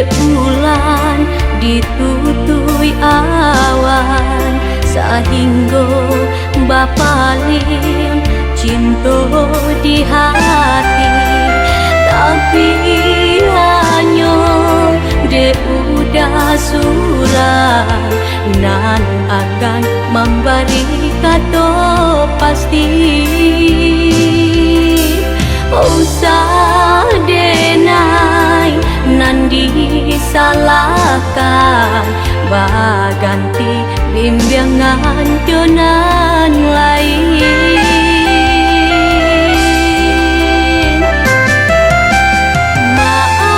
dek bulan ditutui awan sehingga bapaling cinta di hati, tapi hanya dek udah surah nan akan memberi kata pasti. Usah denai nan disalahkan, baganti bimbingan jonan lain. Maafkan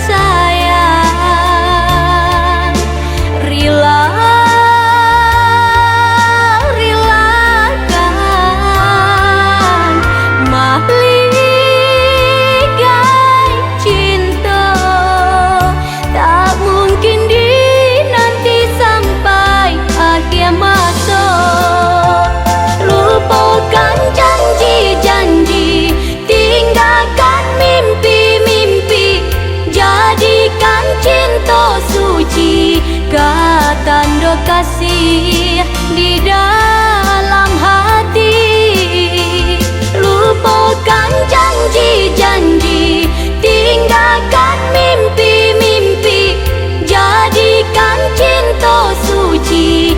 sayang, relakan mahligai cinta, tak mungkin dinanti sampai akhir masa. Lupakan janji-janji, tinggalkan mimpi-mimpi, jadikan cinta suci tanda kasih di dalam hati. Lupakan janji-janji, tinggalkan mimpi-mimpi, jadikan cinta suci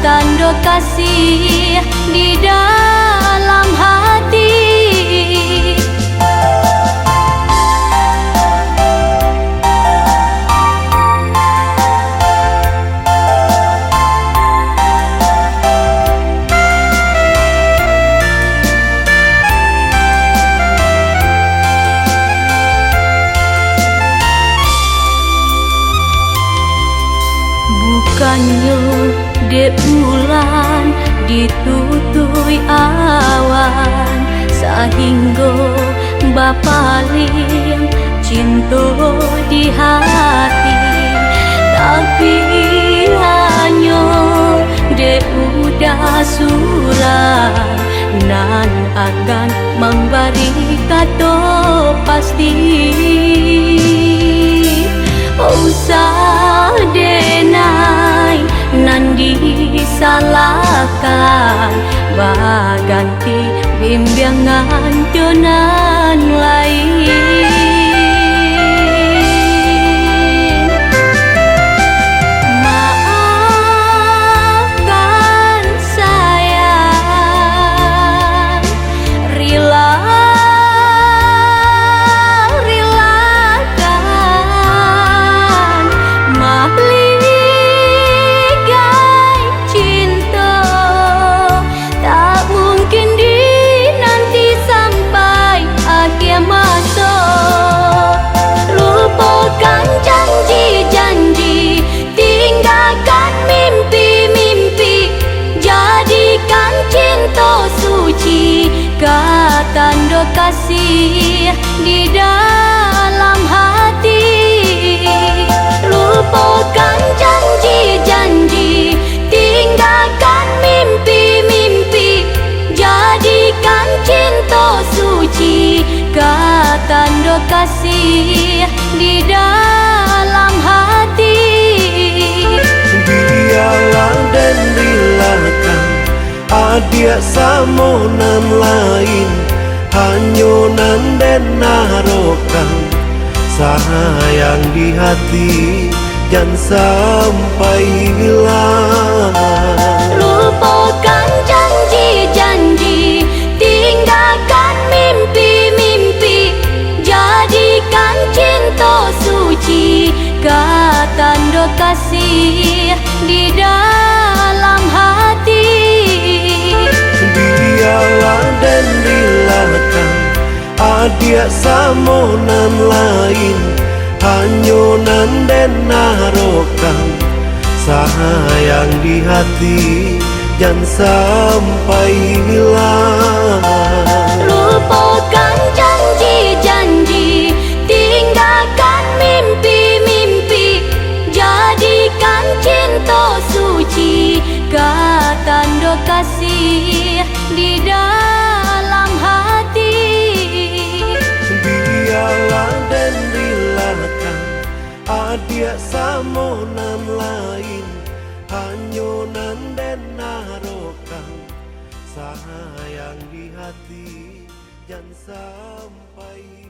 tanda kasih di dalam hati. Bukannya dek bulan ditutui awan sehingga bapaling cinta di hati, tapi hanya dek udah surah nan akan memberi kata pasti. Usah denai nan disalahkan, baganti bimbingan jonan lain. Maafkan sayang, relakan mahligai cinta, tak mungkin dinanti sampai akhir masa. Lupakan janji-janji, tinggalkan mimpi-mimpi, jadikan cinta suci tanda kasih di dalam hati. Lupakan janji-janji, tinggalkan mimpi-mimpi, jadikan cinta suci tanda kasih di dalam hati. Biarlah dan relakan adia samonan lain, hanyonan dan narokan sayang di hati, jangan sampai hilang. Lupakan janji-janji, tinggalkan mimpi-mimpi, jadikan cinta suci tanda kasih di dalam hati. Biarlah dan relakan adia samonan lain, hanyonan dan narokan sayang di hati, jangan sampai hilang. Lupakan janji-janji, tinggalkan mimpi-mimpi, jadikan cinta suci tanda kasih di dalam hati. Biarlah dilakan adia samonan lain hanyonan den narokan sayang di hati jangan sampai